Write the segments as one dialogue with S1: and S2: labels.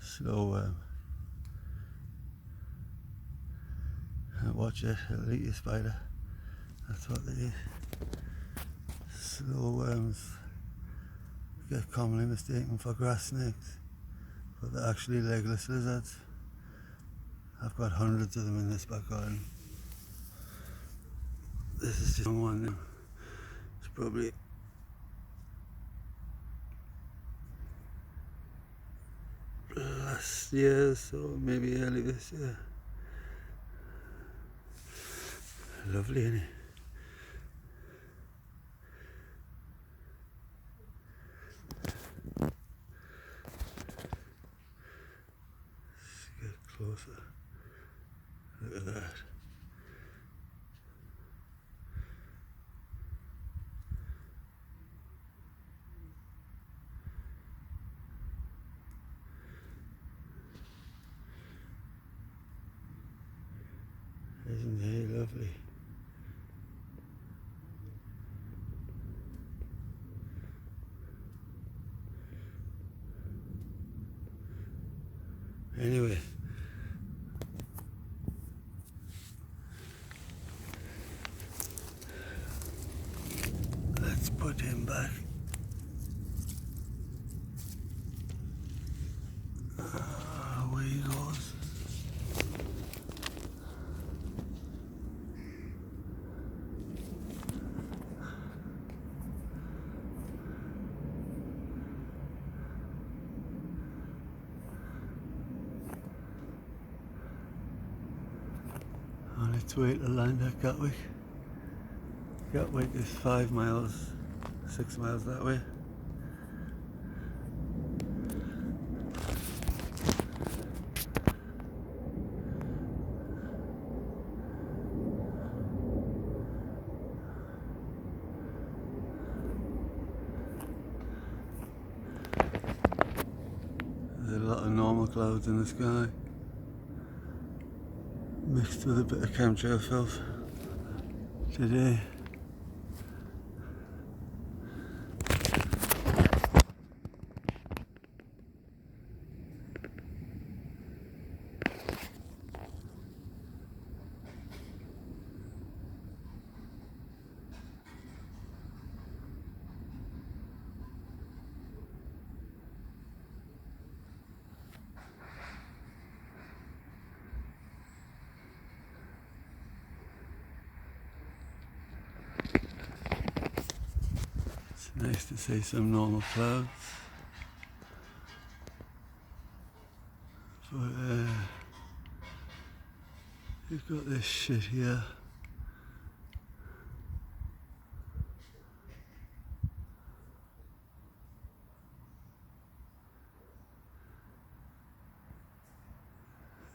S1: Slow watch it, it'll eat your spider. That's what they eat. Slow worms get commonly mistaken for grass snakes, but they're actually legless lizards. I've got hundreds of them in this back garden. This is just one now. It's probably last year, so maybe early this year. Lovely, isn't it? Let's get closer. Look at that. Isn't he lovely? Anyway, let's put him back. Away he goes. On its way to land at Gatwick. Gatwick is 5 miles, 6 miles that way. There's a lot of normal clouds in the sky, mixed with a bit of chemtrail filth today. It's nice to see some normal clouds. But you've got this shit here.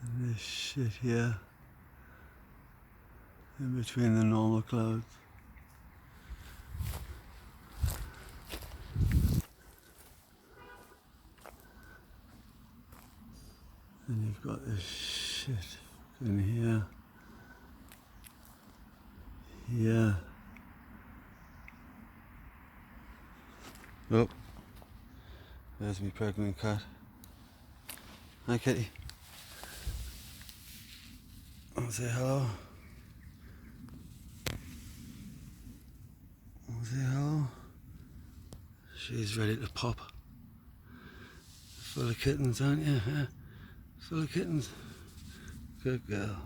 S1: And this shit here. In between the normal clouds. And you've got this shit in here. Here. Oh, there's my pregnant cat. Hi kitty. I'll say hello. I'll say hello. She's ready to pop. Full of kittens, aren't you? Huh? Full of kittens. Good girl.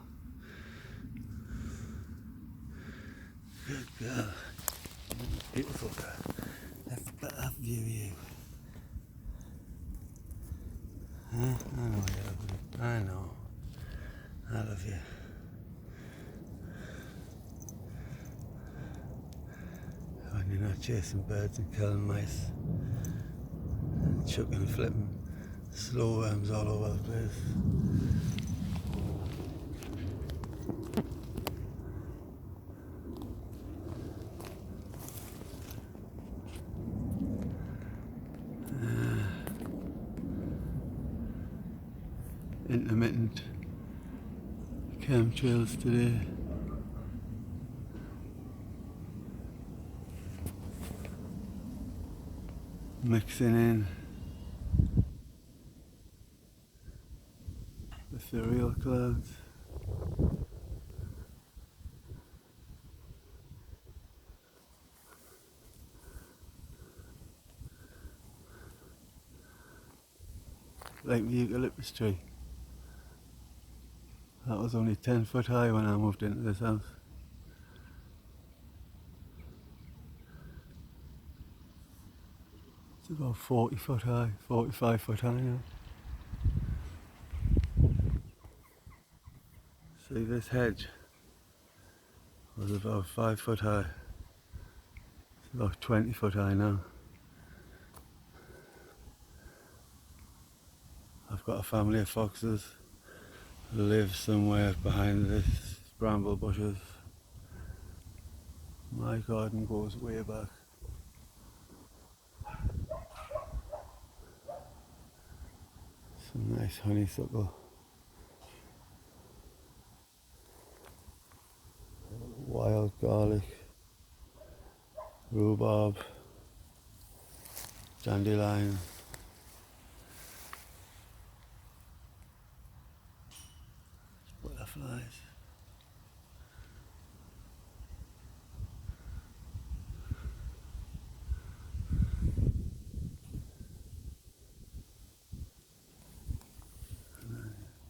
S1: Good girl. Beautiful girl. That view of you. Huh? I know you love me. I know. I love you. When you're not chasing birds and killing mice and chucking and flipping slow worms all over the place. Intermittent chemtrails today. mixing in ethereal clouds. Like the eucalyptus tree. That was only 10 foot high when I moved into this house. It's about 40 foot high, 45 foot high now. See, this hedge was about 5 foot high. It's about 20 foot high now. I've got a family of foxes who live somewhere behind this bramble bushes. My garden goes way back. Some nice honeysuckle. Wild garlic. Rhubarb. Dandelion. Butterflies.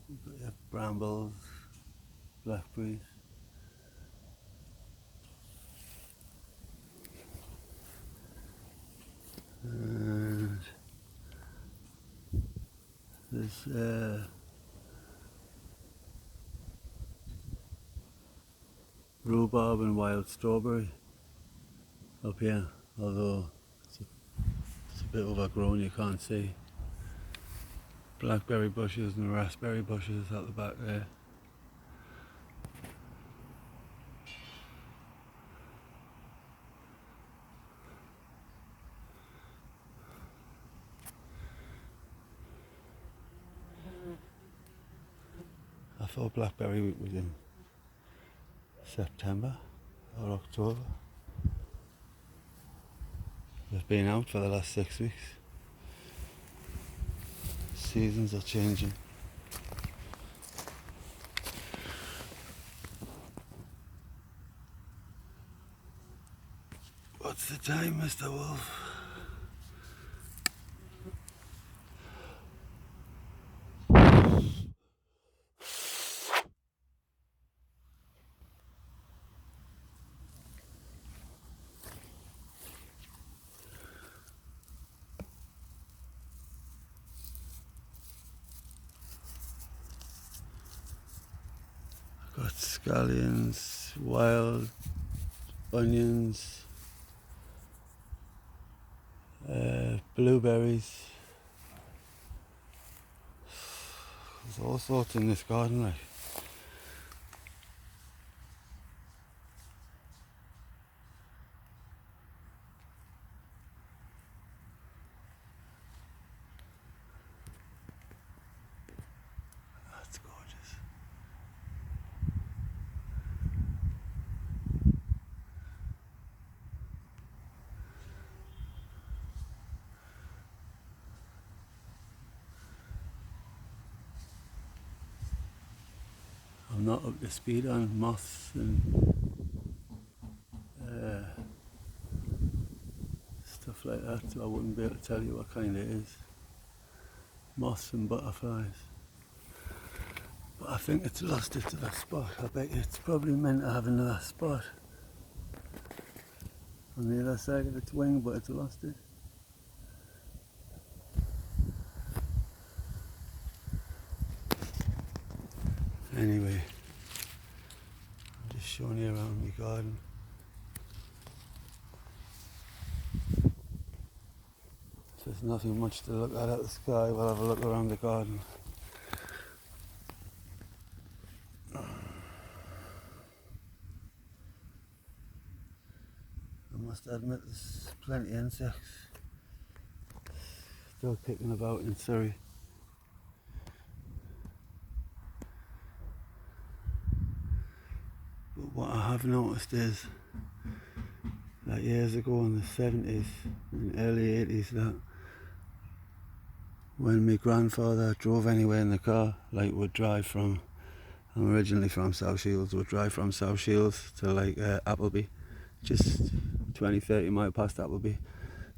S1: You've got your brambles, blackberries. And there's rhubarb and wild strawberry up here, although it's a bit overgrown, you can't see. Blackberry bushes and raspberry bushes at the back there. I thought blackberry week was in September or October. They've been out for the last 6 weeks. Seasons are changing. What's the time, Mr. Wolf? Got scallions, wild onions, blueberries. There's all sorts in this garden, like. That's gorgeous. I'm not up to speed on moths and stuff like that, so I wouldn't be able to tell you what kind it is. Moths and butterflies. But I think it's lost its other spot. I bet it's probably meant to have another spot on the other side of its wing, but it's lost it. Anyway, I'm just showing you around my garden. If there's nothing much to look at the sky, we'll have a look around the garden. I must admit there's plenty of insects still kicking about in Surrey. But what I have noticed is like years ago in the 70s and early 80s, that when my grandfather drove anywhere in the car, like would drive from, I'm originally from South Shields, would drive from South Shields to like Appleby, just 20-30 miles past Appleby,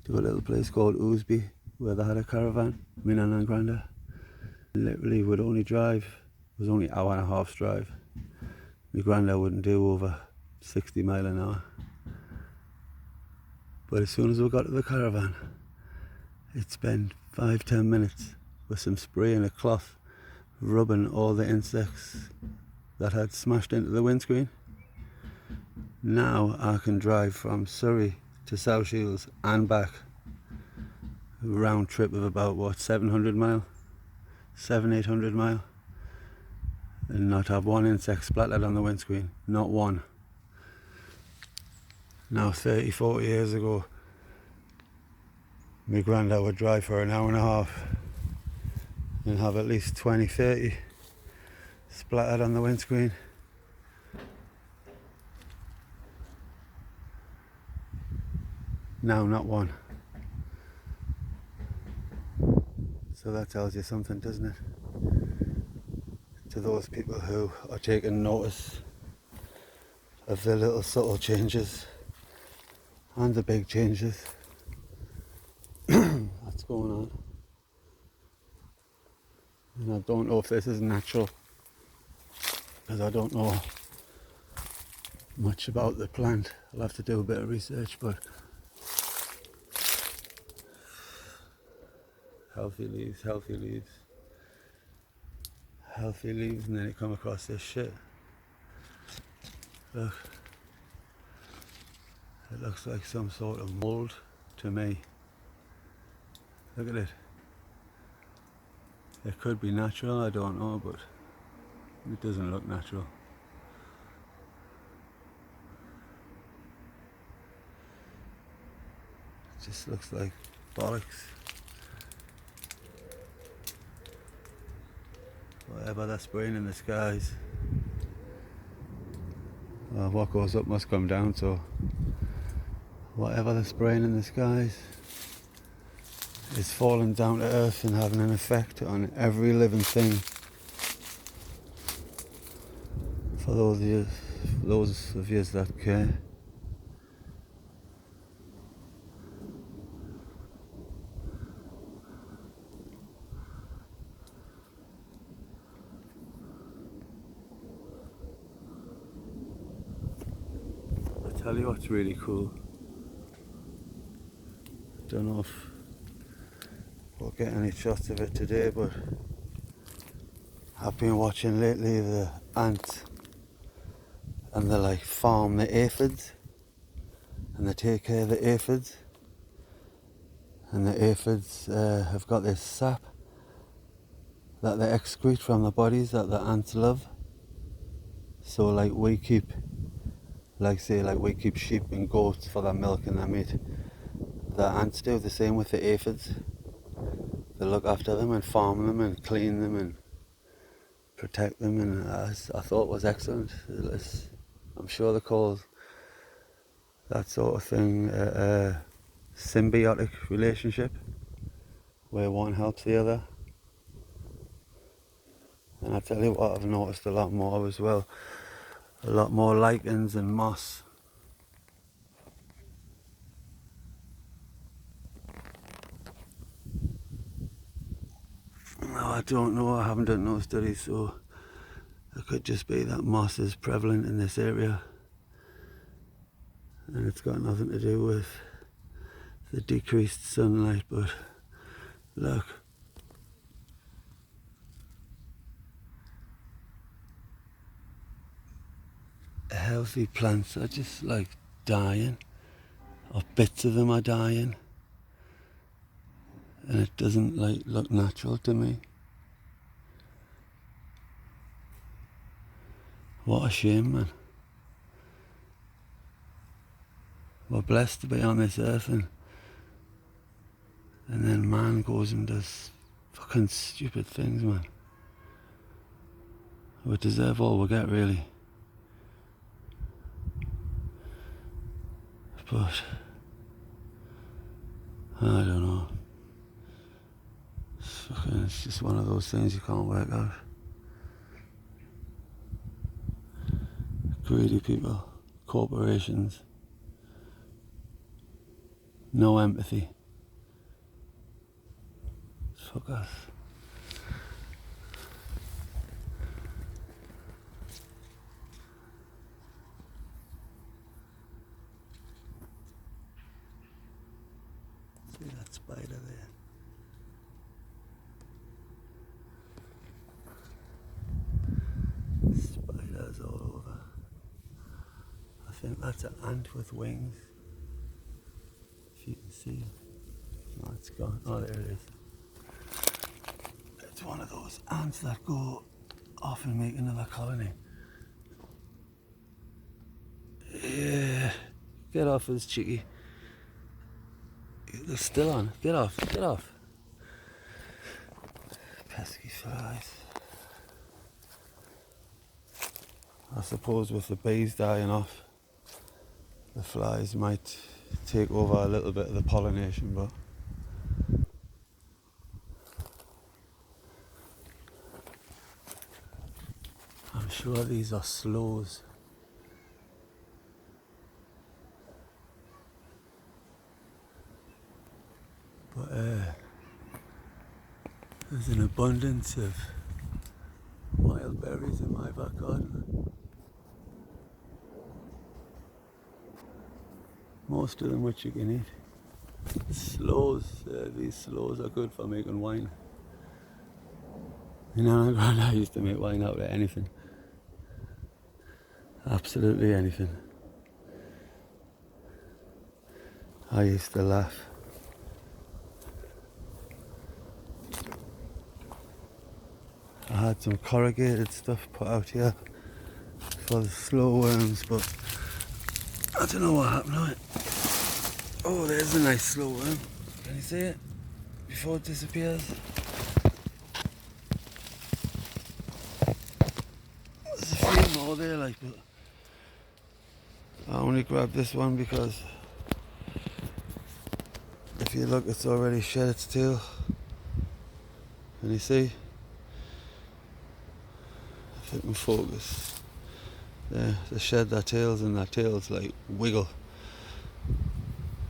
S1: to a little place called Ousby, where they had a caravan, my nan and granda. Literally would only drive, it was only an hour and a half's drive. My granda wouldn't do over 60 mile an hour. But as soon as we got to the caravan, it spent 5-10 minutes with some spray and a cloth rubbing all the insects that had smashed into the windscreen. Now I can drive from Surrey to South Shields and back, a round trip of about 700 mile, 700-800 mile, and not have one insect splattered on the windscreen, not one. Now 30-40 years ago, my granddad would drive for an hour and a half and have at least 20-30 splattered on the windscreen. Now not one. So that tells you something, doesn't it? To those people who are taking notice of the little subtle changes and the big changes that's going on. And I don't know if this is natural, because I don't know much about the plant. I'll have to do a bit of research, but healthy leaves, healthy leaves, healthy leaves, and then you come across this shit. Look, it looks like some sort of mould to me. Look at it. It could be natural, I don't know, but it doesn't look natural. It just looks like bollocks. Whatever they're spraying in the skies, well, what goes up must come down, so whatever they're spraying in the skies is falling down to earth and having an effect on every living thing. For those of you that care. I tell you what's really cool. Don't know if we'll get any shots of it today, but I've been watching lately the ants, and they like farm the aphids, and they take care of the aphids, and the aphids have got this sap that they excrete from the bodies that the ants love. So like we keep sheep and goats for their milk and their meat. The ants do the same with the aphids. They look after them and farm them and clean them and protect them, and I thought it was excellent. I'm sure they call that sort of thing a symbiotic relationship, where one helps the other. And I tell you what, I've noticed a lot more as well. A lot more lichens and moss. No, I don't know, I haven't done no studies, so it could just be that moss is prevalent in this area, and it's got nothing to do with the decreased sunlight. But look, healthy plants are just like dying, or bits of them are dying, and it doesn't like look natural to me. What a shame, man. We're blessed to be on this earth, and then man goes and does fucking stupid things, man. We deserve all we get, really. But I don't know. It's just one of those things you can't work out. Greedy people, corporations, no empathy. Fuck us. See that spider there? Spiders all over. I think that's an ant with wings. If you can see. No, it's gone. Oh, there it is. It's one of those ants that go off and make another colony. Yeah. Get off his cheeky. They're still on. Get off. Get off. Pesky flies. I suppose with the bees dying off, the flies might take over a little bit of the pollination, but I'm sure these are slows. But there's an abundance of wild berries in my back garden. Most of them which you can eat. Sloes, these sloes are good for making wine. You know, my granddad used to make wine out of anything. Absolutely anything. I used to laugh. I had some corrugated stuff put out here for the slow worms, but I don't know what happened to it. Oh, there's a nice slow worm. Can you see it? Before it disappears. There's a few more there, like, but I only grabbed this one because if you look, it's already shed its tail. Can you see? If it can focus. There, they shed their tails and their tails like wiggle.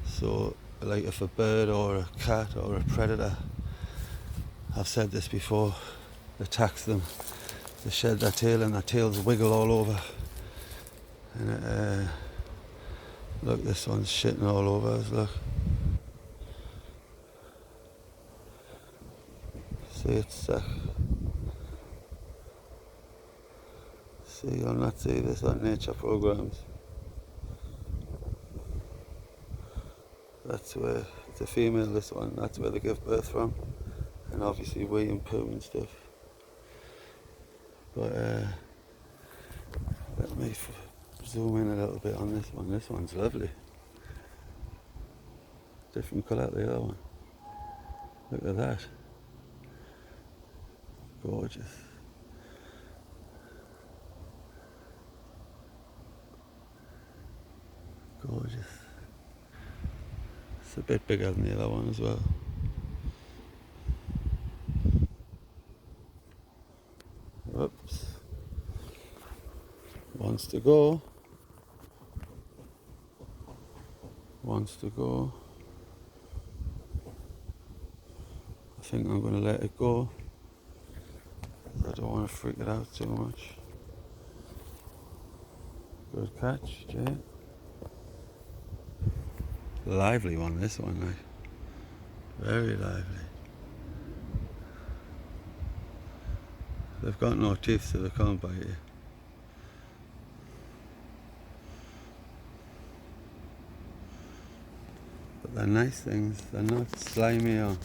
S1: So, like if a bird or a cat or a predator, I've said this before, attacks them, they shed their tail and their tails wiggle all over. And look, this one's shitting all over us, look. See, it's see, you'll not see this on nature programs. That's where, it's a female, this one, that's where they give birth from. And obviously we and poo and stuff. But let me zoom in a little bit on this one. This one's lovely. Different colour to the other one. Look at that. Gorgeous. Gorgeous. It's a bit bigger than the other one as well. Oops. Wants to go. Wants to go. I think I'm going to let it go. I don't want to freak it out too much. Good catch, Jay. Lively one, this one, like. Very lively. They've got no teeth, so they can't bite you. But they're nice things, they're not slimy or